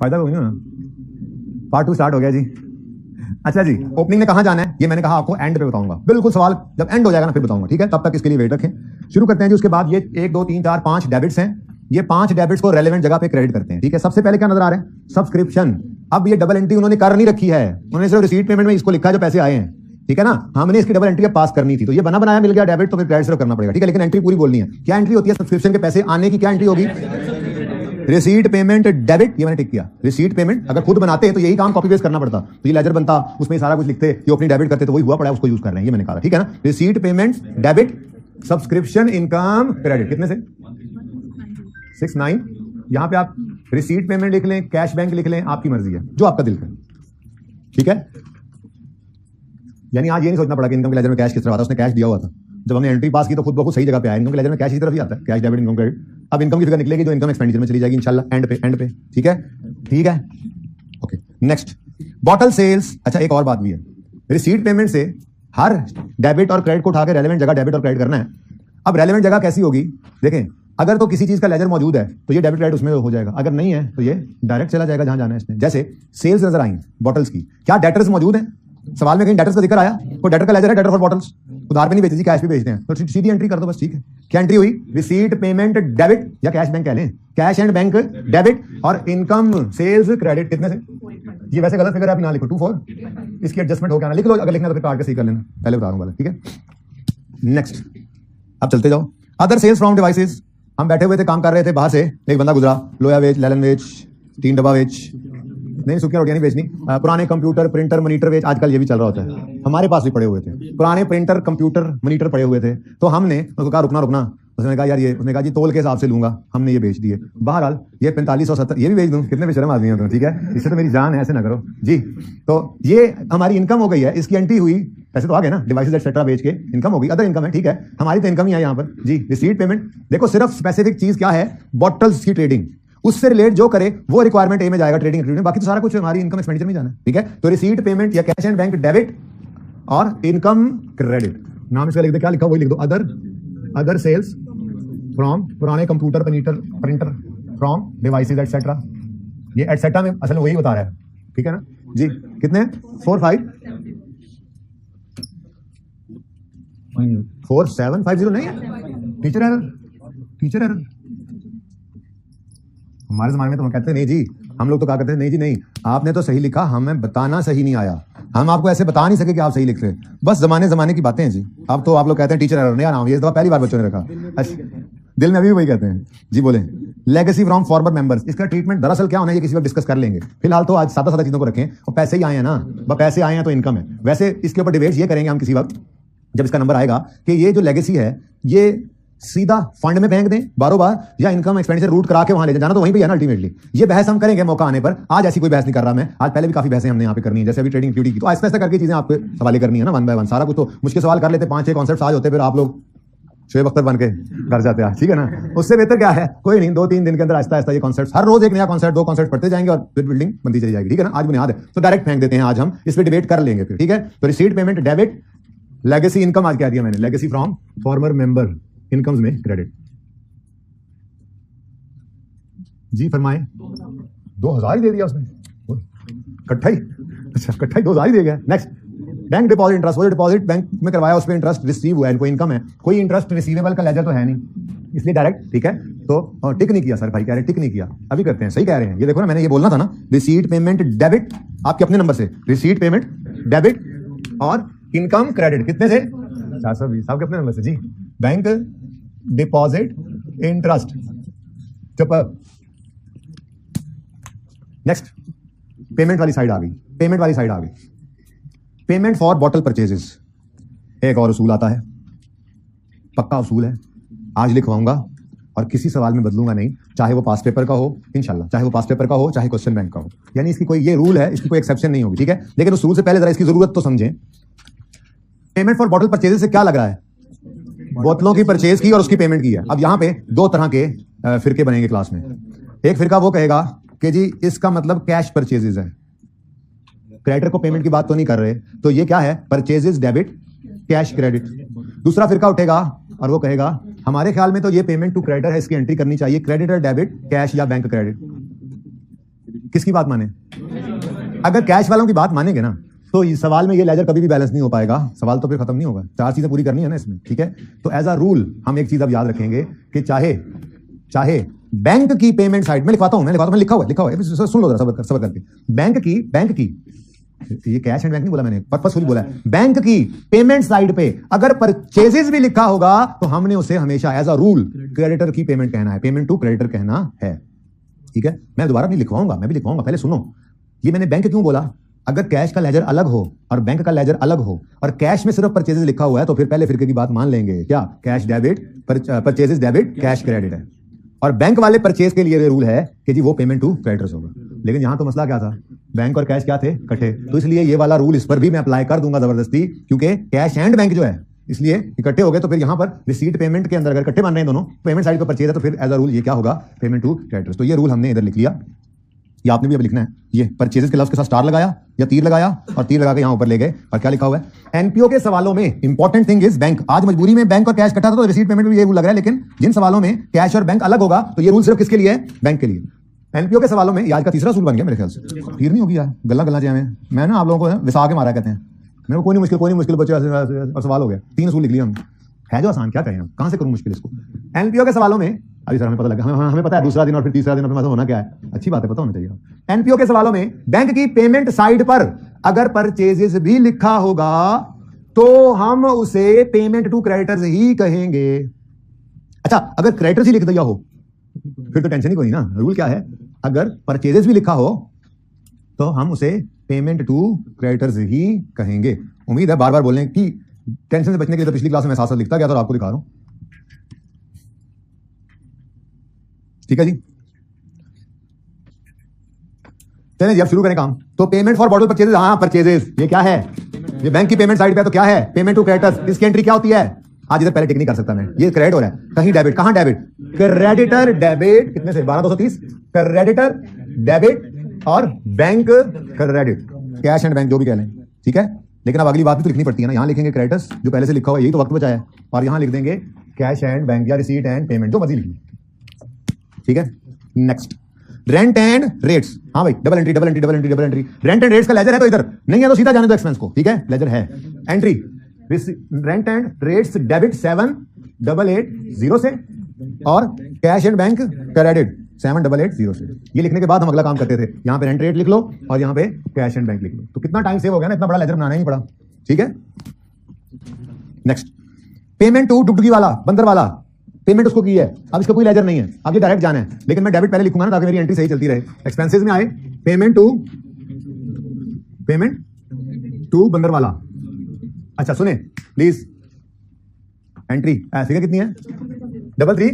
फायदा हो गया ना। पार्ट 2 स्टार्ट हो गया जी। अच्छा जी, ओपनिंग में कहां जाना है ये मैंने कहा आपको एंड पे बताऊंगा। बिल्कुल सवाल जब एंड हो जाएगा ना फिर बताऊंगा, ठीक है? तब तक इसके लिए वेट रखें। शुरू करते हैं जी। उसके बाद ये 1 2 3 4 5 डेबिट्स हैं। ये 5 डेबिट्स को रेलेवेंट जगह पे क्रेडिट करते हैं, ठीक है? सबसे पहले क्या नजर आ रहा है? सब्सक्रिप्शन। अब ये डबल एंट्री उन्होंने कर नहीं रखी है, उन्होंने सिर्फ रिसीट पेमेंट में इसको लिखा है जो पैसे आए हैं, ठीक है ना? हमने इसकी डबल एंट्री पास करनी थी, तो ये बना बनाया मिल गया डेबिट, तो फिर क्रेडिट सिर्फ करना पड़ेगा, ठीक है? लेकिन एंट्री पूरी बोलनी है। क्या एंट्री होती है? सब्सक्रिप्शन के पैसे आने की क्या एंट्री होगी? रिसीट पेमेंट डेबिट, ये मैंने टिक किया। रिसीट पेमेंट अगर खुद बनाते हैं तो यही काम कॉपी पेस्ट करना पड़ता, तो ये लेजर बनता, उसमें सारा कुछ लिखते, ये अपनी डेबिट करते, तो वही हुआ पड़ा है, उसको यूज कर रहे हैं, ये मैंने कहा, ठीक है ना? Receipt payment debit, subscription income credit. कितने से? 69। यहां पे आप रिसीट पेमेंट लिख लें, कैश बैंक लिख लें, आपकी मर्जी है, जो आपका दिल करे, ठीक है? यानी आज ये नहीं सोचना पड़ा कि इनकम के लेजर में कैश किस तरह आता है, उसने कैश दिया हुआ था। जब हमने एंट्री पास की तो खुद ब खुद सही जगह पे आया। इनकम के लेजर में कैश इसी तरफ ही आता है, कैश डेबिट इनकम क्रेडिट। अब इनकम की फिगर निकलेगी जो इनकम एक्सपेंडिचर में चली जाएगी इंशाल्लाह एंड पे, ठीक है? ठीक है, ओके। Next, bottle sales. अच्छा, एक और बात भी है, रिसीट पेमेंट से हर डेबिट और क्रेडिट को उठा के रेलेवेंट जगह डेबिट और क्रेडिट करना है। अब रेलेवेंट जगह कैसी होगी? देखें, अगर तो किसी चीज का लेजर मौजूद है तो ये डेबिट क्रेडिट उसमें हो जाएगा, अगर नहीं है तो ये डायरेक्ट चला जाएगा जहां जाना है इसने। जैसे सेल्स नजर आई बॉटल्स की, क्या डेटर्स मौजूद है? सवाल में कहीं डेटर्स का जिक्र आया? कोई डेटर का लेजर है? डेटर फॉर बॉटल्स उधार पे नहीं बेचती, कैश पे बेचते हैं, तो सीधी एंट्री कर दो बस, ठीक है? क्या एंट्री हुई? रिसीट पेमेंट डेबिट, या कैश बैंक कह लें, कैश एंड बैंक डेबिट, और इनकम सेल्स क्रेडिट। कितने से? ये वैसे गलत फिगर है, आप ना लिखो 24, इसकी एडजस्टमेंट हो गया ना, लिख लो, अगर लिखना तो फिर काट के सही कर लेना, पहले बता दूंगा, ठीक है? नेक्स्ट, अब चलते जाओ। Other sales from devices. हम बैठे हुए थे, काम कर रहे थे, बाहर से एक बंदा गुजरा, लोया वेच, लैलन वेच, 3 डब्बा वेच, नहीं सुखिया रोटियां नहीं बेचनी, पुराने कंप्यूटर प्रिंटर मॉनिटर वेच, आजकल ये भी चल रहा होता है, हमारे पास भी पड़े हुए थे पुराने प्रिंटर कंप्यूटर मॉनिटर पड़े हुए थे, तो हमने उसको कहा रुकना, उसने कहा यार ये, उसने कहा जी तोल के हिसाब से लूंगा, हमने ये बेच दिए। बहरहाल ये 4570, ये भी बेच दूं, कितने बेशरम आदमी हो तुम, ठीक है? इससे तो मेरी जान है, ऐसे ना करो जी। तो ये हमारी इनकम हो गई है, इसकी एंट्री हुई, पैसे तो आ गए ना, डिवाइसेस एक्सेट्रा बेच के इनकम हो गई, अदर इनकम है, ठीक है? हमारी तो इनकम ही है यहाँ पर जी। रिसीट पेमेंट, देखो सिर्फ स्पेसिफिक चीज क्या है? बॉटल्स की ट्रेडिंग, उससे रिलेट जो करे वो रिक्वायरमेंट ए में जाएगा, ट्रेडिंग में, बाकी तो सारा कुछ हमारी इनकम एक्सपेंडिचर में जाना है, ठीक है? तो रिसीट पेमेंट या कैश एंड बैंक डेबिट और इनकम क्रेडिट, नाम इसका लिख दे, क्या लिखा वही लिख दो, अदर सेल्स फ्रॉम पुराने computer printer from devices etcetera. ये एटसेट्रा में असल में वही बता रहा है, ठीक है ना जी? कितने? 4750 नहीं है, टीचर एरर। हमारे जमाने में तो हम कहते हैं नहीं जी, हम लोग तो कहा करते हैं नहीं जी नहीं, आपने तो सही लिखा, हमें बताना सही नहीं आया, हम आपको ऐसे बता नहीं सके कि आप सही लिख रहे, बस जमाने की बातें हैं जी। अब तो आप लोग कहते हैं टीचर एरर, नया नाम, ये दफा पहली बार बच्चों ने रखा, दिल में अभी वही कहते हैं जी। बोले लेगेसी फ्रॉम फॉरमर मेंबर्स, इसका ट्रीटमेंट दरअसल क्या होना है ये किसी वक्त डिस्कस कर लेंगे, फिलहाल तो आज सादा चीजों को रखें, और पैसे ही आए हैं ना, पैसे आए हैं तो इनकम है। वैसे इसके ऊपर डिबेट ये करेंगे हम किसी वक्त जब इसका नंबर आएगा कि ये जो लेगेसी है ये सीधा फंड में फेंक दें बारोबार, या इनकम एक्सपेंडिचर रूट करा के वहां ले जाना, तो वहीं पे है ना अल्टीमेटली। ये बहस हम करेंगे मौका आने पर, आज ऐसी कोई बहस नहीं कर रहा मैं, आज पहले भी काफी बहसें हमने यहाँ पे करनी है, जैसे अभी ट्रेडिंग एक्टिविटी की, तो ऐसा करके चीजें आपको सवाल करनी है ना, 1 बाय 1 सारा कुछ, तो मुश्किल सवाल कर लेते, 5-6 कॉन्सेप्ट आज होते, फिर आप लोग शोएब अख्तर बन के घर जाते हैं, ठीक है ना? उससे बेहतर क्या है, कोई नहीं, 2-3 दिन के अंदर आहिस्ता ये कॉन्सेप्ट, हर रोज एक नया कॉन्सेप्ट, 2 कॉन्सेप्ट पढ़ते जाएंगे और फिर बिल्डिंग बनती चली जाएगी, ठीक है ना? आज बुनियाद है, तो डायरेक्ट फेंक देते हैं, आज हम इस पर डिबेट कर लेंगे फिर, ठीक है? तो receipt payment debit, legacy income, आज क्या दिया मैंने, legacy from farmer member, incomes में क्रेडिट जी। फरमाए 2000 ही दे दिया उसने, इकट्ठा ही, अच्छा इकट्ठा ही 2000 ही दे गया। नेक्स्ट, बैंक डिपॉजिट इंटरेस्ट, वो डिपॉजिट बैंक में करवाया उस पर इंटरेस्ट रिसीव हुआ है, कोई इनकम है, कोई इंटरेस्ट रिसीवेबल का लेजर तो है नहीं, इसलिए डायरेक्ट, ठीक है? तो टिक नहीं किया सर, भाई कह रहे टिक नहीं किया, अभी करते हैं, सही कह रहे हैं, ये देखो ना, मैंने ये बोलना था ना, रिसीट पेमेंट डेबिट आपके अपने नंबर से, रिसीट पेमेंट डेबिट और इनकम क्रेडिट, कितने से? 420 आपके अपने नंबर से जी। बैंक डिपॉजिट इंटरेस्ट, चुप। नेक्स्ट, पेमेंट वाली साइड आ गई, पेमेंट फॉर बॉटल परचेजेस, एक और उसूल आता है, पक्का उसूल है, आज लिखवाऊंगा और किसी सवाल में बदलूंगा नहीं, चाहे वो पास पेपर का हो इंशाल्लाह, चाहे वो पास पेपर का हो, चाहे क्वेश्चन बैंक का हो, यानी इसकी कोई ये रूल है, इसकी कोई एक्सेप्शन नहीं होगी, ठीक है? लेकिन उस रूल से पहले जरा इसकी जरूरत तो समझें। पेमेंट फॉर बॉटल परचेजेस से क्या लग रहा है? बोतलों की परचेज की और उसकी पेमेंट की है। अब यहां पे 2 तरह के फिरके बनेंगे क्लास में। एक फिरका वो कहेगा कि जी इसका मतलब कैश परचेजेस है, क्रेडिटर को पेमेंट की बात तो नहीं कर रहे, तो ये क्या है? Purchases debit, cash credit. दूसरा फिरका उठेगा और वो कहेगा हमारे ख्याल में तो ये पेमेंट टू क्रेडिटर है, इसकी एंट्री करनी चाहिए, क्रेडिटर डेबिट कैश या बैंक क्रेडिट। किसकी बात माने? अगर कैश वालों की बात मानेंगे ना तो इस सवाल में ये लेजर कभी भी बैलेंस नहीं हो पाएगा, सवाल तो फिर खत्म नहीं होगा। 4 चीजें पूरी करनी है ना इसमें, ठीक है। तो एज अ रूल हम एक चीज अब याद रखेंगे कि चाहे बैंक की पेमेंट साइड में लिखवाता हूं, मैं लिखा हुआ है, सुन लो जरा सबर करके। बैंक की ये कैश एंड बैंक नहीं बोला मैंने, पर्पसफुली बोला है। बैंक की पेमेंट साइड पे अगर परचेजेस भी लिखा होगा तो हमने उसे हमेशा एज अ रूल क्रेडिटर की पेमेंट कहना है, पेमेंट टू क्रेडिटर कहना है, ठीक है। मैं दोबारा नहीं लिखवाऊंगा, मैं भी लिखवाऊंगा, पहले सुनो। ये मैंने बैंक क्यों बोला? अगर कैश का लेजर अलग हो और बैंक का लेजर अलग हो और कैश में सिर्फ परचेजेस लिखा हुआ है तो फिर पहले फिरके की बात मान लेंगे, क्या cash debit, purchases debit, cash credit है। और बैंक वाले परचेज के लिए रूल है कि जी वो पेमेंट टू क्रेडिटर्स होगा। लेकिन यहां तो मसला क्या था, बैंक और कैश क्या थे? इकट्ठे। तो इसलिए ये वाला रूल इस पर भी मैं अप्लाई कर दूंगा जबरदस्ती, क्योंकि कैश एंड बैंक जो है इसलिए इकट्ठे हो गए। तो फिर यहां पर रिसीट पेमेंट के अंदर अगर इकट्ठे मान रहे हैं दोनों, पेमेंट साइड पर परचेज है, तो फिर एज अ रूल ये क्या होगा? Payment to creditors. तो ये रूल हमने इधर लिख लिया, ये आपने भी अब लिखना है। ये परचेजेस के लफ्ज के साथ स्टार लगाया या तीर लगाया और तीर लगा के यहां ऊपर ले गए। और क्या लिखा हुआ है? एनपीओ के सवालों में इंपॉर्टेंट थिंग इज बैंक। आज मजबूरी में बैंक और कैश इकट्ठा था तो रिसीट पेमेंट में ये रूल लग रहा है, लेकिन जिन सवालों में कैश और बैंक अलग होगा तो ये रूल सिर्फ किसके लिए है? बैंक के लिए। एनपीओ के सवालों में आज का तीसरा सूल बन गया मेरे ख्याल से। तीर नहीं होगी यार, गल्ला चाहिए मैं ना आप लोगों को विसा के मारा कहते हैं। मेरे को कोई नहीं मुश्किल बच्चे और सवाल हो गया। 3 सूल लिख लिया हमने, है जो आसान, क्या कहें, कहां से करूं मुश्किल इसको। एनपीओ के सवालों में अभी सर हमें पता लगा, हमें पता है दूसरा दिन और फिर तीसरा दिन अपने होना क्या है, अच्छी बात है, पता होना चाहिए। एनपीओ के सवालों में बैंक की पेमेंट साइड पर अगर परचेजेस भी लिखा होगा तो हम उसे पेमेंट टू क्रेडिटर्स ही कहेंगे। अच्छा, अगर क्रेडिटर्स ही लिख दिया हो फिर तो टेंशन ही कोई ना। रूल क्या है? अगर परचेजेस भी लिखा हो तो हम उसे पेमेंट टू क्रेडिटर्स ही कहेंगे। उम्मीद है बार बार बोलने की टेंशन से बचने के लिए तो पिछली क्लास में साथ साथ लिखता गया, तो आपको दिखा रहा हूं, ठीक है जी। चलिए जी अब शुरू करें काम। तो पेमेंट फॉर बॉटल परचेजेस, हाँ परचेजेस, ये क्या है? ये बैंक की पेमेंट साइड पे है, तो क्या है? Payment to creditors. इसकी एंट्री क्या होती है? आज इधर पहले टिक नहीं कर सकता मैं, ये क्रेडिट हो रहा है, कहीं डेबिट, कहां डेबिट? क्रेडिटर डेबिट, कितने से? 12230, क्रेडिटर डेबिट और bank credit, cash and bank जो भी कह लें, ठीक है। लेकिन अब अगली बात भी तो लिखनी पड़ती है ना। यहां लिखेंगे क्रेडिटर्स जो पहले से लिखा हुआ है, यही तो वक्त बचाया है, और यहां लिख देंगे कैश एंड बैंक या रिसीट एंड पेमेंट, जो मर्जी लिखिए, ठीक है। Next, rent and rates. हाँ भाई, double entry. Rent and rates का लेजर है तो इधर नहीं है तो सीधा जाने दो एक्सपेंस को, ठीक है। लेजर है, entry rent and rates debit 7880 से और कैश एंड बैंक क्रेडिट 7880 से। ये लिखने के बाद हम अगला काम करते थे, यहां पे रेंट रेट लिख लो और यहां पे कैश एंड बैंक लिख लो। तो कितना टाइम सेव हो गया ना, इतना बड़ा लेजर बनाना ही नहीं पड़ा, ठीक है। नेक्स्ट, पेमेंट टू डुगडुगी वाला, बंदर वाला, पेमेंट उसको की है, अब इसका कोई लेजर नहीं है, अब ये डायरेक्ट जाना है, लेकिन मैं डेबिट पहले लिखूंगा ना ताकि मेरी एंट्री सही चलती रहे। एक्सपेंसेस में आए पेमेंट टू बंदर वाला। अच्छा सुने प्लीज, एंट्री फिगर कितनी है? 33।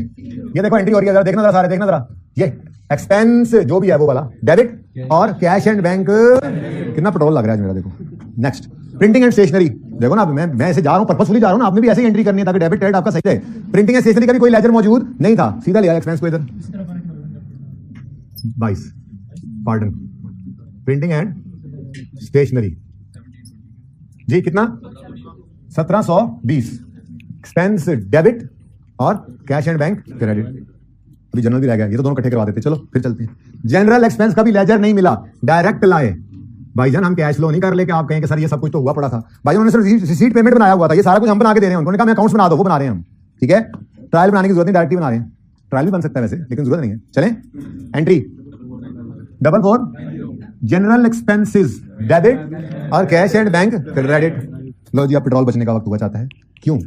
ये देखो एंट्री हो रही है, देखना जरा सारे, देखना जरा, ये एक्सपेंस जो भी है वो वाला डेबिट और कैश एंड बैंक। कितना पेट्रोल लग रहा है मेरा, देखो। नेक्स्ट, प्रिंटिंग एंड स्टेशनरी, देखो ना मैं ऐसे जा रहा हूं, पर्पसफुली जा रहा हूं ना, आपने भी ऐसे ही एंट्री करनी है ताकि डेबिट क्रेडिट आपका सही रहे। प्रिंटिंग एंड स्टेशनरी का भी कोई लेजर मौजूद नहीं था, सीधा लिया एक्सपेंस को इधर। 22, पार्डन, प्रिंटिंग एंड स्टेशनरी जी कितना? 1720, एक्सपेंस डेबिट और कैश एंड बैंक क्रेडिट। अभी जनरल भी रह गया, ये तो दोनों इकट्ठे करवा देते। चलो फिर चलते हैं। जनरल एक्सपेंस का भी लेजर नहीं मिला, डायरेक्ट लाए। भाईजान हम कैश फ्लो नहीं कर ले कि आप कहें कि सर ये सब कुछ तो हुआ पड़ा था। भाईजान उन्होंने सिर्फ रिसीट पेमेंट बनाया हुआ था, ये सारा कुछ हम बना के दे रहे हैं। उन्होंने कहा मैं अकाउंट्स बना दो, वो बना रहे हैं हम, ठीक है। ट्रायल बनाने की जरूरत नहीं, डायरेक्ट ही बना रहे हैं। ट्रायल भी बन सकता है वैसे, लेकिन जरूरत नहीं है। चलें, एंट्री 44, जनरल एक्सपेंसेस डेबिट और कैश एंड बैंक क्रेडिट। लो जी, अब पेट्रोल बचने का वक्त हुआ चाहता है। क्यों?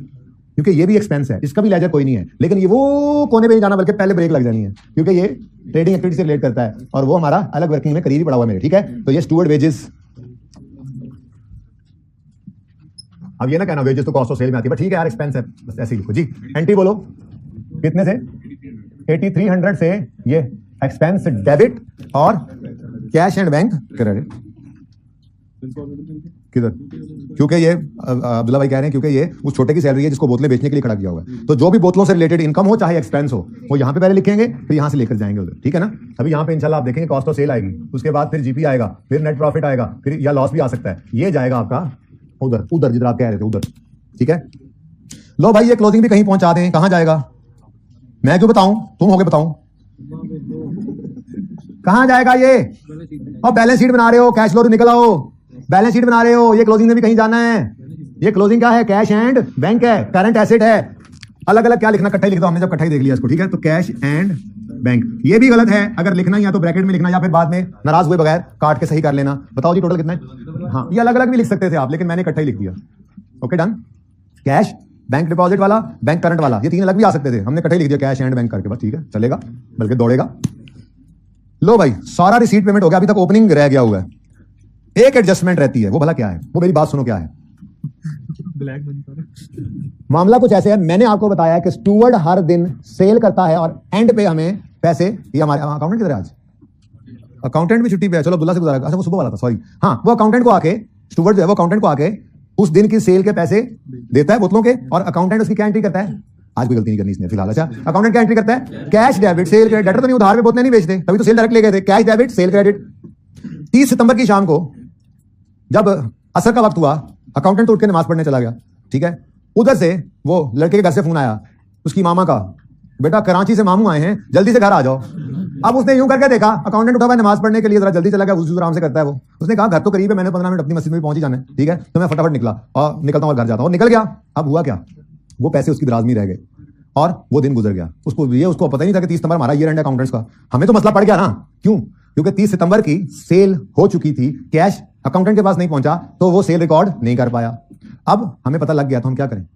क्योंकि ये भी एक्सपेंस है, इसका भी लेजर कोई नहीं है, लेकिन ये वो कोने पे नहीं जाना बल्कि पहले ब्रेक लग जानी है, क्योंकि ये ट्रेडिंग एक्टिविटी से रिलेट करता है और वो हमारा अलग वर्किंग में करीब ही पड़ा हुआ है मेरे, ठीक है। तो ये स्टूवर्ड वेजेस, अब ये ना कहना वेजेस तो कॉस्ट ऑफ सेल में आती है, ठीक है यार एक्सपेंस है, बस ऐसे ही लिखो जी। एंट्री बोलो कितने से? 8300 से ये एक्सपेंस डेबिट और कैश एंड बैंक क्रेडिट। किधर? क्योंकि ये अब्दुल्ला भाई कह रहे हैं क्योंकि ये उस छोटे की सैलरी है जिसको बोतलें बेचने के लिए खड़ा किया हुआ है। तो जो भी बोतलों से रिलेटेड इनकम हो चाहे एक्सपेंस हो वो यहाँ पे पहले लिखेंगे, फिर यहाँ से लेकर जाएंगे उधर, ठीक है ना। अभी यहाँ पे इंशाल्लाह आप देखेंगे कॉस्ट ऑफ सेल आएगी, उसके बाद फिर जीपी आएगा, फिर नेट प्रॉफिट आएगा, फिर या लॉस भी आ सकता है। ये जाएगा आपका उधर जिधर आप कह रहे थे उधर, ठीक है। लो भाई ये क्लोजिंग भी कहीं पहुंचा दें, कहां जाएगा? मैं क्यों बताऊं, तुम होगे बताऊं। कहां जाएगा ये? और बैलेंस शीट बना रहे हो, कैश फ्लो निकल आओ, बैलेंस शीट बना रहे हो, ये क्लोजिंग में भी कहीं जाना है। ये क्लोजिंग क्या है? कैश एंड बैंक है, करंट एसेट है। अलग अलग क्या लिखना, इकट्ठा ही लिख दो, हमने जब इकट्ठा ही देख लिया इसको, ठीक है। तो कैश एंड बैंक, ये भी गलत है। अगर लिखना या तो ब्रैकेट में लिखना या फिर बाद में नाराज हुए बगैर काट के सही कर लेना। बताओ जी टोटल कितना है? हाँ, ये अलग अलग भी लिख सकते थे आप, लेकिन मैंने इकट्ठा ही लिख दिया। Okay done. Cash, bank deposit वाला, बैंक करंट वाला, ये तीन अलग भी आ सकते थे, हमने इकट्ठा ही लिख दिया कैश एंड बैंक करके, बस ठीक है, चलेगा, बल्कि दौड़ेगा। लो भाई, सारा रिसीट पेमेंट हो गया, अभी तक ओपनिंग रह गया हुआ है। एक एडजस्टमेंट रहती है, वो भला क्या है? वो मेरी बात सुनो, क्या है मामला? कुछ ऐसे है, मैंने आपको बताया है कि स्टूवर्ड हर दिन सेल करता है और एंड पे हमें पैसे, ये हमारे अकाउंटेंट किधर है आज? अकाउंटेंट भी छुट्टी पे है, चलो अब्दुल्ला से गुजारा। अच्छा वो सुबह वाला था, सॉरी। हाँ, वो अकाउंटेंट को आके, स्टूवर्ड जो है वो अकाउंटेंट को आके उस दिन की सेल के पैसे देता है बोतलों के, और अकाउंटेंट उसकी क्या एंट्री करता है? आज कोई गलती नहीं करनी इसने फिलहाल। अच्छा, अकाउंटेंट क्या एंट्री करता है? Cash debit cell credit. Debtor तो नहीं, उधार पे बोतलें नहीं बेचते, तभी तो सेल डायरेक्ट ले गए थे। Cash debit cell credit. 30 सितंबर की शाम को जब असर का वक्त हुआ, अकाउंटेंट तो उठ के नमाज पढ़ने चला गया, ठीक है। उधर से वो लड़के के घर से फोन आया उसकी मामा का, बेटा कराची से मामू आए हैं, जल्दी से घर आ जाओ। अब उसने यूं करके देखा, अकाउंटेंट उठा हुआ नमाज पढ़ने के लिए, जरा जल्दी चला गया, वजू आराम से करता है वो। उसने कहा घर तो करीब है, मैंने 15 मिनट अपनी मस्जिद में पहुंच ही जाना है, ठीक है। तो मैं फटाफट निकला और निकलता हूँ और घर जाता हूँ, निकल गया। अब हुआ क्या, वो पैसे उसकी दराज में रह गए और वो दिन गुजर गया। उसको पता ही नहीं था कि 30 सितंबर हमारा ईयर एंड अकाउंटेंट्स का। हमें तो मसला पड़ गया ना, क्यों? क्योंकि 30 सितंबर की सेल हो चुकी थी, कैश अकाउंटेंट के पास नहीं पहुंचा, तो वो सेल रिकॉर्ड नहीं कर पाया। अब हमें पता लग गया, तो हम क्या करें?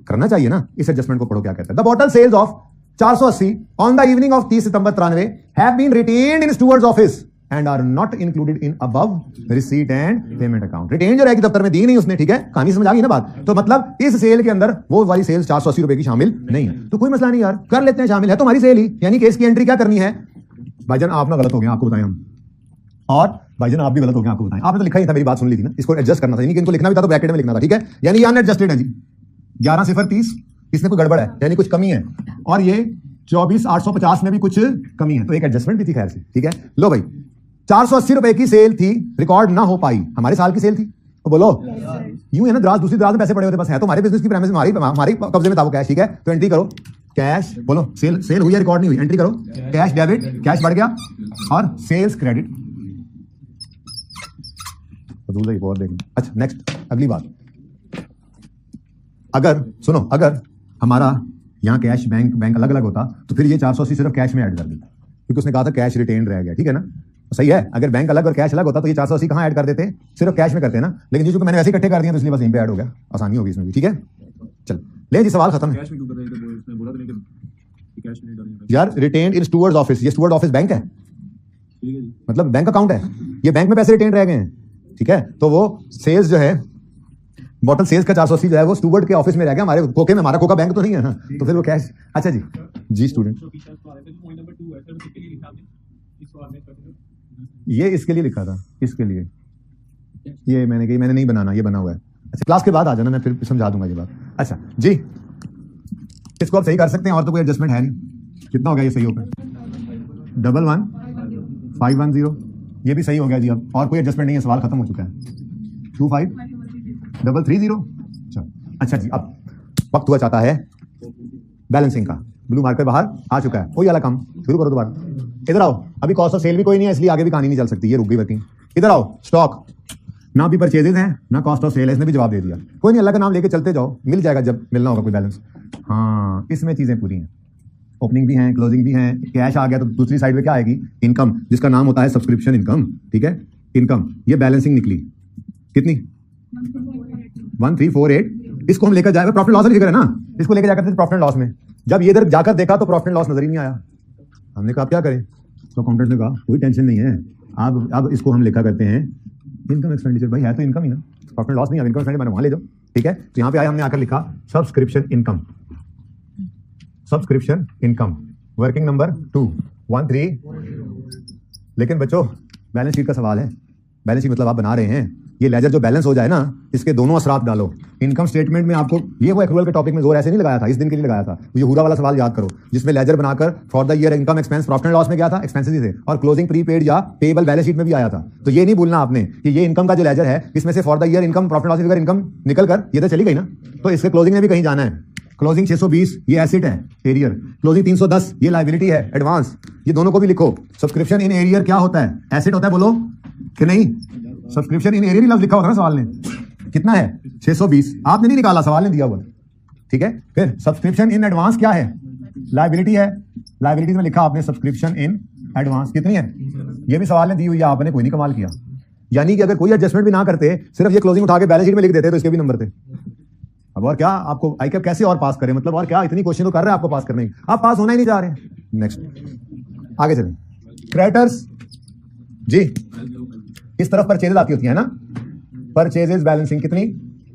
करना चाहिए ना। इस एडजस्टमेंट को पढ़ो, क्या कहता है। The bottle sales of 480 on the evening of 30 सितंबर 93 have been retained in stewards office and are not included in above receipt and payment account. Retain जो रहेगी दफ्तर में दी नहीं उसने, ठीक है। कहानी समझ आ गई ना बात? तो मतलब इस सेल के अंदर वो वाली सेल्स 480 रुपए की शामिल नहीं है, तो कोई मसला नहीं यार, कर लेते हैं, शामिल है तो हमारी सेल ही। यानी कि इसकी एंट्री क्या करनी है? भाईजान आप ना गलत हो गए, आपको बताएं हम, और भाईजान आप भी गलत हो गए, आपको बताएं। आपने तो लिखा ही था, मेरी बात सुन ली थी ना, इसको एडजस्ट करना था, यानी कि इनको लिखना भी था तो ब्रैकेट में लिखना था, ठीक है। यानी ये अनएडजस्टेड है जी, 11/030, इसमें कोई गड़बड़ है, यानी कुछ कमी है, और ये 24,850 में भी कुछ कमी है, तो एक एडजस्टमेंट भी थी खैर से, ठीक है। लो भाई, 480 रुपए की सेल थी, रिकॉर्ड ना हो पाई, हमारे साल की सेल थी, तो बोलो यूं है ना, दराज दूसरी दराज में पैसे पड़े होते, बस है तो हमारे बिजनेस की प्रेमिस में, हमारी कब्जे में था वो कैश, ठीक है। तो एंट्री करो कैश, बोलो सेल हुई है, रिकॉर्ड नहीं हुई, एंट्री करो कैश डेबिट, कैश बढ़ गया, और सेल्स क्रेडिट। और देखें। अच्छा नेक्स्ट, अगली बात, अगर सुनो, अगर हमारा यहाँ कैश बैंक अलग अलग होता तो फिर ये 480 सिर्फ कैश में ऐड कर देता, क्योंकि उसने कहा था कैश रिटेन रह गया, ठीक है ना। तो सही है, अगर बैंक अलग और कैश अलग होता तो ये 480 कहाँ ऐड कर देते? सिर्फ कैश में करते हैं ना। लेकिन चूंकि मैंने वैसे इकट्ठे कर दिया तो इसलिए बस यहीं पे ऐड हो गया, आसानी होगी इसमें भी, ठीक है। चल ले जी, सवाल खत्म है यार। रिटेन इन स्टूवर्ड्स ऑफिस, ये स्टूवर्ड ऑफिस बैंक है, मतलब बैंक अकाउंट है, ये बैंक में पैसे रिटेन रह गए हैं, ठीक है। तो वो सेल्स जो है, बॉटल सेल्स का 480 जो है वो स्टूवर्ड के ऑफिस में रह गया, हमारे खोखे में, हमारा खोखा बैंक तो नहीं है ना, तो फिर वो कैश। अच्छा जी स्टूडेंट, ये इसके लिए लिखा था, इसके लिए ये मैंने नहीं बनाना, ये बना हुआ है। अच्छा क्लास के बाद आ जाना, मैं फिर समझा दूंगा ये बात। अच्छा जी, इसको आप सही कर सकते हैं, और तो कोई एडजस्टमेंट है नहीं। कितना हो गया ये सही होकर? 11510, ये भी सही हो गया जी। अब और कोई एडजस्टमेंट नहीं है, सवाल खत्म हो चुका है। 25330। अच्छा जी, अब वक्त हुआ चाहता है बैलेंसिंग का। ब्लू मार्कर बाहर आ चुका है, कोई वाला काम शुरू करो दोबारा। इधर आओ, अभी कॉस्ट ऑफ सेल भी कोई नहीं है, इसलिए आगे भी कहानी नहीं चल सकती, ये रुक गई वर्किंग। इधर आओ, स्टॉक ना भी परचेजेज हैं ना कॉस्ट ऑफ सेल है, इसने भी जवाब दे दिया। कोई नहीं, अल्लाह का नाम लेके चलते जाओ, मिल जाएगा जब मिलना होगा कोई बैलेंस। हाँ, इसमें चीजें पूरी हैं, ओपनिंग भी हैं, क्लोजिंग भी हैं, कैश आ गया तो दूसरी साइड में क्या आएगी? इनकम, जिसका नाम होता है सब्सक्रिप्शन इनकम, ठीक है। इनकम, ये बैलेंसिंग निकली कितनी? 1348। इसको हम लेकर जाएगा, प्रॉफिट लॉस लिखकर है ना, इसको लेकर जाकर प्रॉफिट लॉस में। जब ये इधर जाकर देखा तो प्रॉफिट लॉस नजर ही नहीं आया। हमने कहा क्या करें, तो अकाउंटेंट ने कहा कोई टेंशन नहीं है, अब इसको हम लिखा करते हैं इनकम एक्सपेंडिचर। भाई है तो इनकम ही ना, प्रॉफिट लॉस नहीं है, इनकम एक्सपेंडिचर वहां ले जाओ, ठीक है। तो यहाँ पे आया, हमने आकर लिखा subscription income, subscription income, working number 213। लेकिन बच्चों बैलेंस शीट का सवाल है, बैलेंस शीट मतलब आप बना रहे हैं, ये लेजर जो बैलेंस हो जाए ना, इसके दोनों असरात डालो। इनकम स्टेटमेंट में आपको ये वो एक्रूअल के टॉपिक में जोर ऐसे नहीं लगाया था, इस दिन के लिए लगाया था। ये हुरा वाला सवाल याद करो, जिसमें लेजर बनाकर for the year income expense profit and loss में गया था, एक्सपेंसेस थे, और क्लोजिंग प्रीपेड या पेएबल बैलेंस शीट में भी आया था। तो ये नहीं भूलना आपने कि ये इनकम का जो लेजर है, इसमें से for the year income profit loss figure income निकल कर ये तो चली गई ना, तो इसके क्लोजिंग में भी कहीं जाना है। क्लोजिंग 620 ये एसेट है एरियर, क्लोजिंग 310 ये लायबिलिटी है एडवांस। ये दोनों को भी लिखो। सब्सक्रिप्शन इन एरियर क्या होता है? एसेट होता है, बोलो कि नहीं? सब्सक्रिप्शन इन एरियर लफ्ज लिखा होता है ना सवाल में। कितना है? 620। आपने नहीं निकाला, सवाल ने दिया हुआ, ठीक है। फिर सब्सक्रिप्शन इन एडवांस क्या है? लायबिलिटी है। लायबिलिटी में लिखा आपने सब्सक्रिप्शन इन एडवांस कितनी है? ये भी सवाल ने दी हुई है, आपने कोई नहीं कमाल किया। यानी कि अगर कोई एडजस्टमेंट भी ना करते, सिर्फ ये क्लोजिंग उठा के बैलेंस शीट में लिख देते तो इसके भी नंबर थे। अब और क्या आपको आई कैप कैसे और पास करें, मतलब और क्या, इतनी क्वेश्चन तो कर रहे हैं आपको पास करने की, आप पास होना ही नहीं चाह रहे। नेक्स्ट आगे चलें। क्रेडिटर्स जी, इस तरफ परचेजेस आती होती है ना, परचेजेस बैलेंसिंग कितनी?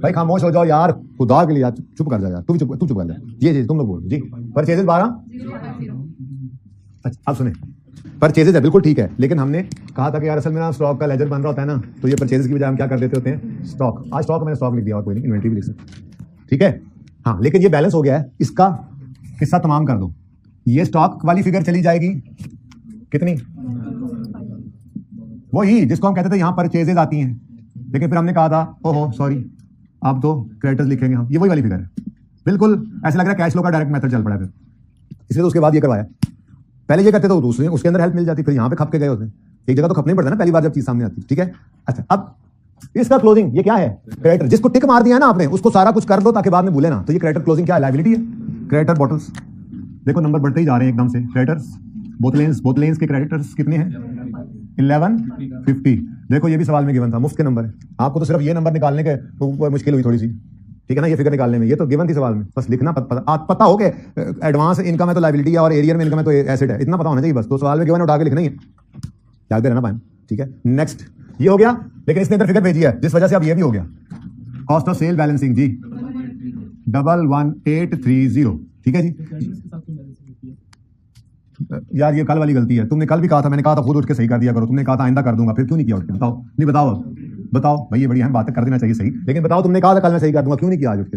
भाई खामोश हो जाओ यार, खुदा के लिए यार, चुप कर जा यार, तू चुप कर जा। जी तुम लोग बोलो जी। परचेजेस 12। अच्छा अब सुने, परचेजेस है बिल्कुल ठीक है, लेकिन हमने कहा था कि यार असल में ना स्टॉक का लेजर बन रहा होता है ना, तो ये परचेजेस की बजाय हम क्या कर देते होते हैं? स्टॉक। आज स्टॉक मैंने स्टॉक लिख दिया और कोई नहीं, इन्वेंटरी भी लिख सकते, ठीक है। हाँ लेकिन ये बैलेंस हो गया है, इसका किस्सा तमाम कर दो। ये स्टॉक वाली फिगर चली जाएगी कितनी? वही जिसको हम कहते थे यहां परचेजेस आती हैं, लेकिन फिर हमने कहा था ओहो सॉरी अब तो क्रेडिटर्स लिखेंगे हम। ये वही वाली फिगर है, बिल्कुल ऐसा लग रहा है कैश फ्लो का डायरेक्ट मेथड चल पड़ा है फिर, इसलिए तो उसके बाद ये करवाया। पहले ये करते तो दूसरे उसके अंदर हेल्प मिल जाती, फिर यहाँ पे खप के गए होते। एक जगह तो खपना ही पड़ता है ना पहली बार जब चीज सामने आती है, ठीक है। अच्छा अब इसका क्लोजिंग ये क्या है? क्रेडिटर। जिसको टिक मार दिया है ना आपने, उसको सारा कुछ कर दो ताकि बाद में भूले ना। तो ये क्रेडिटर क्लोजिंग क्या है? लायबिलिटी है। क्रेडिटर बॉटल्स, देखो नंबर बढ़ते ही जा रहे हैं एकदम से। क्रेडिटर्स बोतलेंस के क्रेडिटर्स कितने हैं? 1150। देखो ये भी सवाल में गिवन था, मुफ्त के नंबर है। आपको तो सिर्फ ये नंबर निकालने के ऊपर मुश्किल हुई थोड़ी सी, ठीक है ना, ये फिगर निकालने में। ये तो गिवन थी सवाल में, बस लिखना पता हो गया। एडवांस इनकम है तो लायबिलिटी है, और एरियर में इनकम है तो एसेट है, इतना पता होना चाहिए बस। तो सवाल में गिवन उठा के लिखना ही है, याद रहना पाए, ठीक है। नेक्स्ट ये हो गया, लेकिन इसने इधर फिगर भेजी है जिस वजह से अब ये भी हो गया। कॉस्ट ऑफ सेल बैलेंसिंग जी 11830, ठीक है जी। यार ये कल वाली गलती है, तुमने कल भी कहा था, मैंने कहा था खुद उठ के सही कर दिया करो। तुमने कहा था आइंदा कर दूंगा, फिर क्यों नहीं किया उठ के? बताओ नहीं, बताओ भाई, ये बड़ी अहम बातें कर देना चाहिए सही, लेकिन बताओ तुमने कहा था कल मैं सही कर दूंगा, क्यों नहीं किया आज उठ के?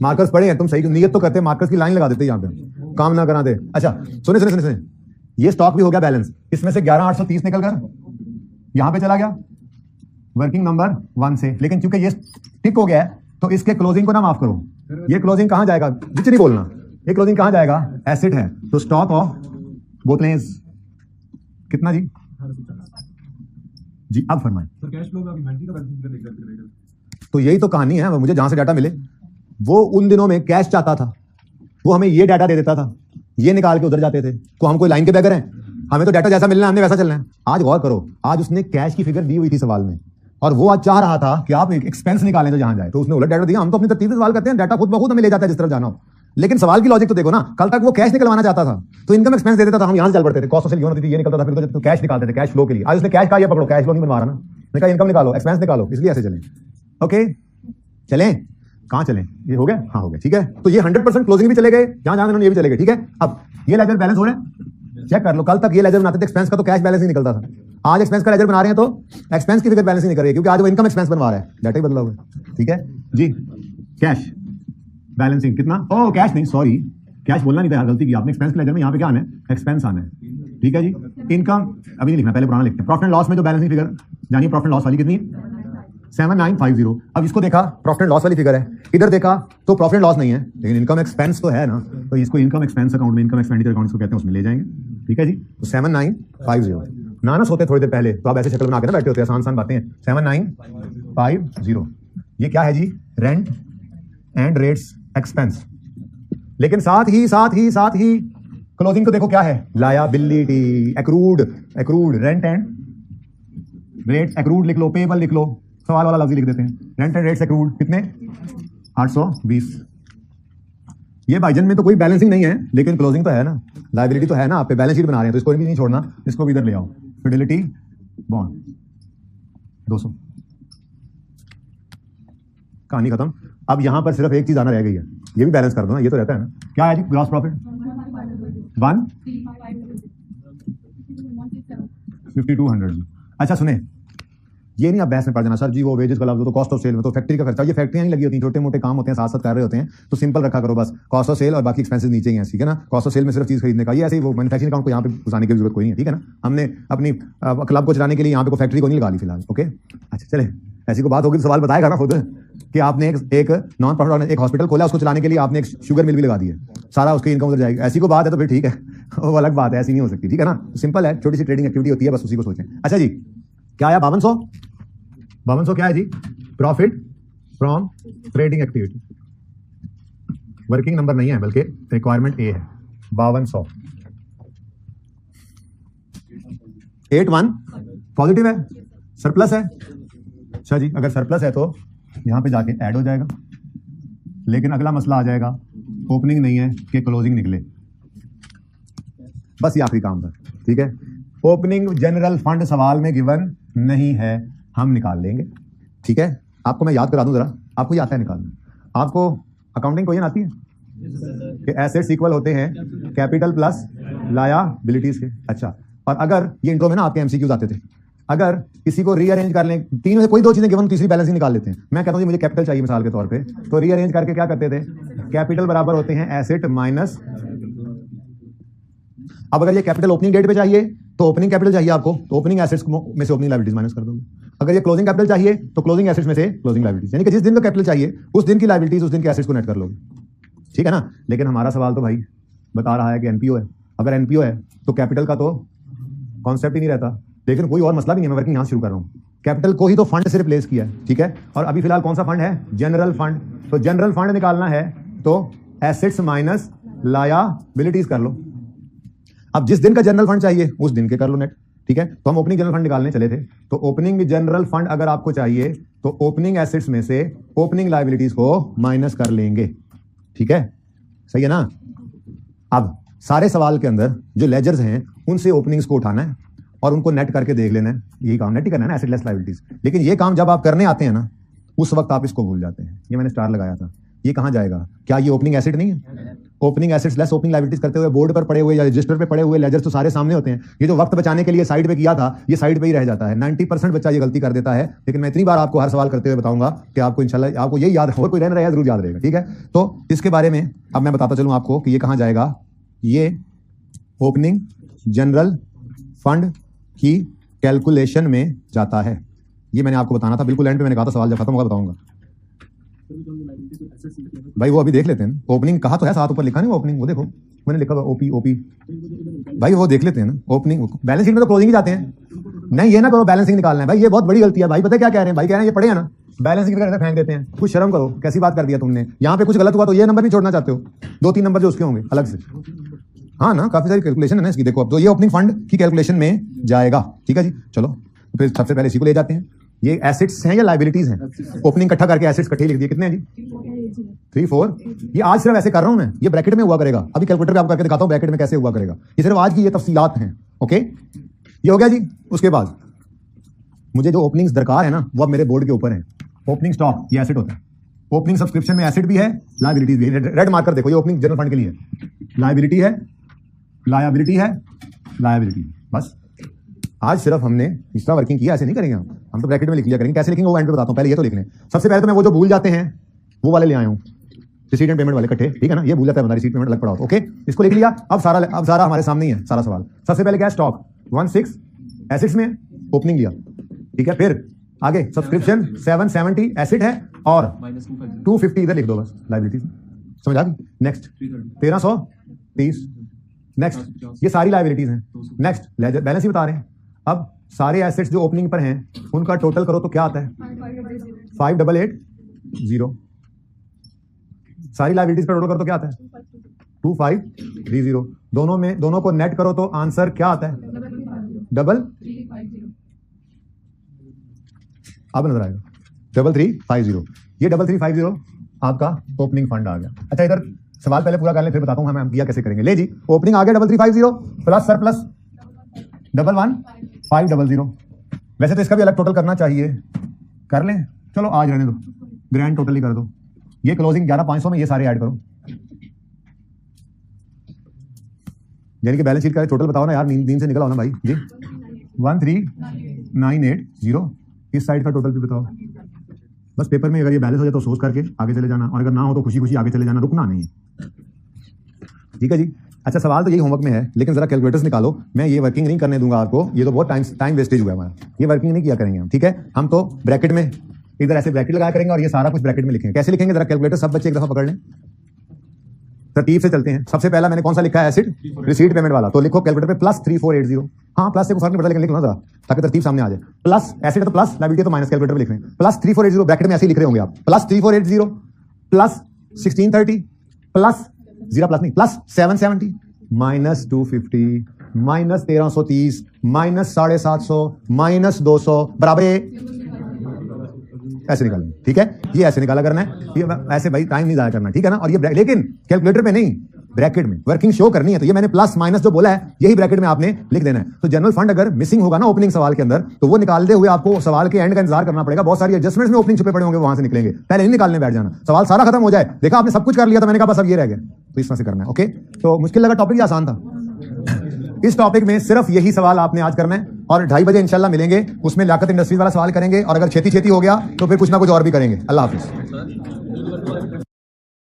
मार्कर्स पड़े हैं, तुम सही नियत तो करते, मार्कर्स की लाइन लगा देते यहाँ पे, काम ना करा दे। अच्छा सुने, ये स्टॉक भी हो गया बैलेंस। इसमें से 11830 निकल कर यहां पे चला गया वर्किंग नंबर 1 से, लेकिन क्योंकि ये टिक हो गया है तो इसके क्लोजिंग को ना माफ करो। ये क्लोजिंग कहां जाएगा? कुछ नहीं बोलना, ये क्लोजिंग कहां जाएगा? एसेट है, तो स्टॉक ऑफ बोतलेंस कितना जी? जी अब फरमाएं। तो यही तो कहानी है, मुझे जहां से डाटा मिले, वो उन दिनों में कैश चाहता था, वो हमें ये डाटा दे देता था, ये निकाल के उधर जाते थे। तो हम कोई लाइन के बैगर हैं, हमें तो डाटा जैसा मिलना है हमने वैसा चलना है। आज गौर करो, आज उसने कैश की फिगर दी हुई थी सवाल में, और वो आज चाह रहा था कि आप एक्सपेंस निकालें तो जहां जाए, तो उसने उलट डाटा दिया। हम तो अपनी तरतीब से सवाल करते हैं, डाटा खुद ब खुद हमें ले जाता है जिस तरफ जाना हो, लेकिन सवाल की लॉजिक तो देखो ना। कल तक वो कैश निकलवाना चाहता था तो इनकम एक्सपेंस दे देता था, हम यहां से चल पड़ते थे, कॉस्ट ऑफ सेल होती थी, ये निकलता था, फिर तो कैश निकालते थे कैश फ्लो के लिए। आज उसने कैश का ये पकड़ो, कैश फ्लो नहीं बनवा रहा ना, मैंने कहा इनकम निकालो, एक्सपेंस निकालो, इसलिए ऐसे चलें। ओके चलें, कहां चलें? ये हो गया, हाँ हो गया, ठीक है। तो ये 100% क्लोजिंग भी चले गए, जहां जहां ये भी चले गए, ठीक है। अब ये लेजर बैलेंस हो रहे हैं, चेक कर लो। कल तक ये लेजर बनाते थे एक्सपेंस का तो कैश बैलेंस ही निकलता था, आज एक्सपेंस का लेजर बना रहे हैं तो एक्सपेंस की फिगर बैलेंस ही नहीं कर रही है, क्योंकि आज वो इनकम एक्सपेंस बनवा रहा है, डाटा ही बदला हुआ है, ठीक है जी। कैश बैलेंसिंग कितना? ओ कैश नहीं, सॉरी कैश बोलना नहीं था यार, गलती की आपने। एक्सपेंस के लेजर में यहाँ पे क्या आना है? एक्सपेंस आना है, ठीक है जी। इनकम अभी नहीं लिखना, पहले पुराना लिखते हैं। प्रॉफिट एंड लॉस में जो बैलेंसिंग फिगर जानिए, प्रॉफिट एंड लॉस वाली कितनी? 7950। अब इसको देखा प्रॉफिट एंड लॉस वाली फिगर है, इधर देखा तो प्रॉफिट एंड लॉस नहीं है, लेकिन इनकम एक्सपेंस तो है ना, तो इसको इनकम एक्सपेंस अकाउंट में, इनकम एक्सपेंडिचर अकाउंट को कहते हैं, उसमें ले जाएंगे, ठीक है जी। तो 7950 ना सोते थोड़ी देर पहले तो आप ऐसे शक्ल बना के ना बैठे होते हैं, आसान बातें हैं। 7950 ये क्या है जी? Rent and rates expense. लेकिन साथ ही क्लोजिंग को देखो क्या है? Liability, accrued rent and rate accrued लिख लो, पेबल लिख लो, सवाल वाला लफ्ज लिख देते हैं। रेंट एंड रेट्स एक्रूड कितने? 820। ये भाईजन में तो कोई बैलेंसिंग नहीं है, लेकिन क्लोजिंग तो है ना, लायबिलिटी तो है ना, आप पे बैलेंस शीट बना रहे हैं, तो इसको भी नहीं छोड़ना, इसको भी इधर ले आओ। फिडेलिटी बॉन्ड 200, कहानी खत्म। अब यहां पर सिर्फ एक चीज आना रह गई है, ये भी बैलेंस कर दो ना, ये तो रहता है ना। क्या है जी? ग्रॉस प्रॉफिट 15200 जी। अच्छा सुने, ये नहीं आप बहस में पड़ जाना सर जी वो वेजेस का लफ्ज तो कॉस्ट ऑफ सेल में तो फैक्ट्री का खर्चा, ये फैक्ट्रियां नहीं लगी होती, छोटे मोटे काम होते हैं, साथ साथ कर रहे होते हैं, तो सिंपल रखा करो बस, कॉस्ट ऑफ सेल और बाकी एक्सपेंसेस नीचे ही हैं, ठीक है ना। कॉस्ट ऑफ सेल में सिर्फ चीज खरीदने का, ये ऐसे ही वो मैन्युफैक्चरिंग अकाउंट को यहाँ पे घुसाने की जरूरत कोई नहीं है, ठीक है ना। हमने अपनी क्लब को चलाने के लिए यहाँ पे को फैक्ट्री को नहीं लगा ली फिलहाल, ओके। अच्छा चले, ऐसी को बात होगी तो सवाल बताएगा ना खुद। कि आपने एक नॉन प्रॉफिट एक हॉस्पिटल खोला, उसको चलाने के लिए आपने एक शुगर मिल भी लगा दी है, सारा उसकी इनकम उधर जाएगी। ऐसी कोई बात है तो फिर ठीक है, वो अलग बात है, ऐसी नहीं हो सकती, ठीक है ना। सिंपल है, छोटी सी ट्रेडिंग एक्टिविटी होती है, बस उसी को सोचें। अच्छा जी, क्या आया 5200 क्या है जी? Profit from trading activity. Working number नहीं है बल्कि रिक्वायरमेंट ए है। 5200 81 पॉजिटिव है, सरप्लस है। अच्छा जी, अगर सरप्लस है तो यहां पे जाके ऐड हो जाएगा, लेकिन अगला मसला आ जाएगा, ओपनिंग नहीं है कि क्लोजिंग निकले, बस ये आखिरी काम था, ठीक है। ओपनिंग जनरल फंड सवाल में गिवन नहीं है, हम निकाल लेंगे, ठीक है। आपको मैं याद करा दूं जरा, आपको ये आता है निकालना? आपको अकाउंटिंग क्वेश्चन आती है कि एसेट्स इक्वल होते हैं कैपिटल प्लस लायबिलिटीज के। अच्छा, और अगर ये इंट्रो में ना आपके एमसीक्यूज आते थे, अगर किसी को रीअरेंज कर लें, तीन में से कोई दो चीजें गिवन, तीसरी बैलेंसिंग निकाल लेते हैं। मैं कहता हूं जी मुझे कैपिटल चाहिए मिसाल के तौर पे, तो रीअरेंज करके क्या करते थे, कैपिटल बराबर होते हैं एसेट माइनस। अब अगर ये कैपिटल ओपनिंग डेट पे चाहिए तो ओपनिंग कैपिटल चाहिए आपको, तो ओपनिंग एसेट्स में से ओपनिंग लायबिलिटीज माइनस कर दोगे। अगर ये क्लोजिंग कैपिटल चाहिए तो क्लोजिंग एसेट्स में से क्लोजिंग लायबिलिटीज, यानी कि जिस दिन का कैपिटल चाहिए उस दिन की लायबिलिटीज उस दिन के एसेट्स को नेट कर लोगे, ठीक है ना। लेकिन हमारा सवाल तो भाई बता रहा है कि एनपीओ है, अगर एनपीओ है तो कैपिटल का तो कॉन्सेप्ट ही नहीं रहता। लेकिन कोई और मसला भी नहीं है, मैं वर्किंग यहां शुरू कर रहा हूं। कैपिटल को ही तो फंड से रिप्लेस किया है, ठीक है। और अभी फिलहाल कौन सा फंड है? General fund. तो जनरल फंड निकालना है तो एसेट्स माइनस लायबिलिटीज कर लो। अब जिस दिन का जनरल फंड चाहिए उस दिन के कर लो नेट, ठीक है। तो हम ओपनिंग जनरल फंड निकालने चले थे, तो ओपनिंग जनरल फंड अगर आपको चाहिए तो ओपनिंग एसेट्स में से ओपनिंग लायबिलिटीज को माइनस कर लेंगे, ठीक है, सही है ना। अब सारे सवाल के अंदर जो लेजर्स हैं उनसे ओपनिंग्स को उठाना है और उनको नेट करके देख लेना है, यही काम नेट ही करना है ना, एसेट लेस लायबिलिटीज। लेकिन ये काम जब आप करने आते हैं ना, उस वक्त आप इसको भूल जाते हैं। ये मैंने स्टार लगाया था, ये कहां जाएगा? क्या ये ओपनिंग एसेट नहीं है? Opening assets less opening liabilities करते हुए बोर्ड पर पड़े हुए या रजिस्टर पे पड़े हुए लेजर्स तो सारे सामने होते हैं। ये जो वक्त बचाने के लिए साइड पे किया था, ये साइड पे ही रह जाता है। 90% बच्चा ये गलती कर देता है। लेकिन मैं इतनी बार आपको हर सवाल करते हुए बताऊंगा कि आपको इंशाल्लाह आपको यही याद हो, कोई रहना रहेगा जरूर याद रहेगा, ठीक है। तो इसके बारे में अब मैं बताता चलूं आपको कि ये कहां जाएगा। ये ओपनिंग जनरल फंड की कैलकुलेशन में जाता है। ये मैंने आपको बताना था, बिल्कुल एंड पे मैंने कहा था, सवाल जब खत्म होगा बताऊंगा। भाई वो अभी देख लेते हैं, ओपनिंग कहा तो है, साथ ऊपर लिखा नहीं ओपनिंग, वो देखो मैंने लिखा ओपी ओपी, भाई वो देख लेते हैं ना। ओपनिंग बैलेंस शीट में तो क्लोजिंग ही जाते हैं, नहीं ये ना करो, बैलेंसिंग निकालना है भाई, ये बहुत बड़ी गलती है भाई। पता है क्या कह रहे हैं भाई? कह रहे हैं ये पढ़े हैं ना, बैलेंसिंग करके फेंक देते हैं। कुछ शर्म करो, कैसी बात कर दिया तुमने। यहाँ पे कुछ गलत हुआ तो ये नंबर नहीं छोड़ना चाहते हो, 2-3 नंबर जो उसके होंगे अलग से। हाँ ना, काफी सारी कैलकुलेशन है ना इसकी, देखो अब तो ये ओपनिंग फंड की कैलकुलेशन में जाएगा, ठीक है जी। चलो फिर सबसे पहले इसी को ले जाते हैं। ये एसेट्स हैं या लायबिलिटीज हैं? ओपनिंग इकट्ठा करके एसेट्स इकट्ठे लिख दिए, कितने हैं जी? 3 4। ये आज सिर्फ ऐसे कर रहा हूं मैं, ये ब्रैकेट में हुआ करेगा, अभी कैलकुलेटर पे आपको करके दिखाता हूं ब्रैकेट में कैसे हुआ करेगा। ये सिर्फ आज की ये तफसीलात हैं, ओके। ये हो गया जी। उसके बाद मुझे जो ओपनिंग्स दरकार है ना, वो अब मेरे बोर्ड के ऊपर है। ओपनिंग स्टॉक ये एसेट होता है, ओपनिंग सब्सक्रिप्शन में एसेट भी है, लायबिलिटीज भी है। रेड मार्कर देखो, ये ओपनिंग जनरल फंड के लिए है, लायबिलिटी है, लायबिलिटी है, लायबिलिटी। बस आज सिर्फ हमने इसका वर्किंग किया, ऐसे नहीं करेंगे हम तो ब्रैकेट में लिख लिया करेंगे। कैसे लिखेंगे वो एंड पे बताता हूं, पहले ये तो लिख लें। सबसे पहले तो मैं वो जो भूल जाते हैं वो वाले ले आया हूं, रिसीट एंड पेमेंट वाले इकट्ठे, ठीक है ना। ये भूल जाता है बंदा, रिसीट पेमेंट अलग पड़ा हो, ओके। इसको लिख लिया। अब सारा हमारे सामने ही है सारा सवाल। सबसे पहले क्या है? स्टॉक 16 एसेट्स में ओपनिंग लिया, ठीक है। फिर आगे सब्सक्रिप्शन 770 एसेट है और -250 इधर लिख दो बस, लायबिलिटीज। समझ आ गई? नेक्स्ट 1330, नेक्स्ट ये सारी लायबिलिटीज हैं। नेक्स्ट बैलेंस ही बता रहे हैं। अब सारे एसेट्स जो ओपनिंग पर हैं उनका टोटल करो तो क्या आता है? 5880। सारी लायबिलिटीज पर टोटल करो तो क्या आता है? 2530। दोनों को नेट करो तो आंसर क्या आता है? 3350। अब नजर आएगा 3350। ये 3350 आपका ओपनिंग फंड आ गया। अच्छा इधर सवाल पहले पूरा कर लें फिर बताता हूं हम किया कैसे करेंगे। ले जी, ओपनिंग आ गया 3350 प्लस सरप्लस 11500। वैसे तो इसका भी अलग टोटल करना चाहिए, कर लें, चलो आज रहने दो, ग्रैंड टोटल ही कर दो। ये क्लोजिंग 11500 में ये सारे ऐड करो, यानी कि बैलेंस शीट का टोटल बताओ ना यार, नींद से निकल आओ ना भाई जी। 13980 इस साइड का टोटल भी बताओ। बस पेपर में अगर ये बैलेंस हो जाए तो सोच करके आगे चले जाना, और अगर ना हो तो खुशी खुशी आगे चले जाना, रुकना नहीं है, ठीक है जी। अच्छा सवाल तो यही होमवर्क में है, लेकिन जरा कैलकुलेटर्स निकालो। मैं ये वर्किंग नहीं करने दूंगा आपको, ये तो बहुत टाइम वेस्टेज हुआ हमारा, ये वर्किंग नहीं किया करेंगे हम, ठीक है। हम तो ब्रैकेट में इधर ऐसे ब्रैकेट लगाया करेंगे और ये सारा कुछ ब्रैकेट में लिखेंगे। कैसे लिखेंगे जरा कैलकुलेटर सब बच्चे एक दफा पकड़ लें, तरतीब से चलते हैं। सबसे पहला मैंने कौन सा लिखा है, एसिड रिसीट पेमेंट वाला, तो लिखो कैलकुलेटर पे +3480। हाँ प्लस से कोई फर्क नहीं पड़ता लेकिन लिख लो जरा ताकि तरतीब सामने आ जाए। प्लस एसिड है तो प्लस, लायबिलिटी तो माइनस, कैलकुलेटर पे लिख रहे हैं +3480 ब्रैकेट में ऐसे ही लिख रहे होंगे आप, +3480 प्लस 1630 प्लस जीरो प्लस नहीं प्लस 770 -250 -1330 -750 -200 बराबर ऐसे निकालना, ठीक है। ये ऐसे निकाला करना है, ये ऐसे भाई टाइम नहीं जाया करना, ठीक है ना। और ये लेकिन कैलकुलेटर पे नहीं, ब्रैकेट में वर्किंग शो करनी है, तो ये मैंने प्लस माइनस जो बोला है यही ब्रैकेट में आपने लिख देना है। तो जनरल फंड अगर मिसिंग होगा ना ओपनिंग सवाल के अंदर, तो वो निकालते हुए आपको सवाल के एंड का इंतजार करना पड़ेगा। बहुत सारी एडजस्टमेंट्स में ओपनिंग छुपे पड़े होंगे, वहां से निकलेंगे, पहले नहीं निकालने बैठ जाना, सवाल सारा खत्म हो जाए, देखा आपने सब कुछ कर लिया था, मैंने कहा बस अब ये रह गया, तो इस तरह से करना है। ओके, तो मुश्किल लगा टॉपिक या आसान था? इस टॉपिक में सिर्फ यही सवाल आपने आज करना है और 2:30 बजे इंशाल्लाह मिलेंगे, उसमें लियाकत इंडस्ट्रीज वाला सवाल करेंगे और अगर छेती छेती हो गया तो फिर कुछ ना कुछ और भी करेंगे। अल्लाह हाफिज।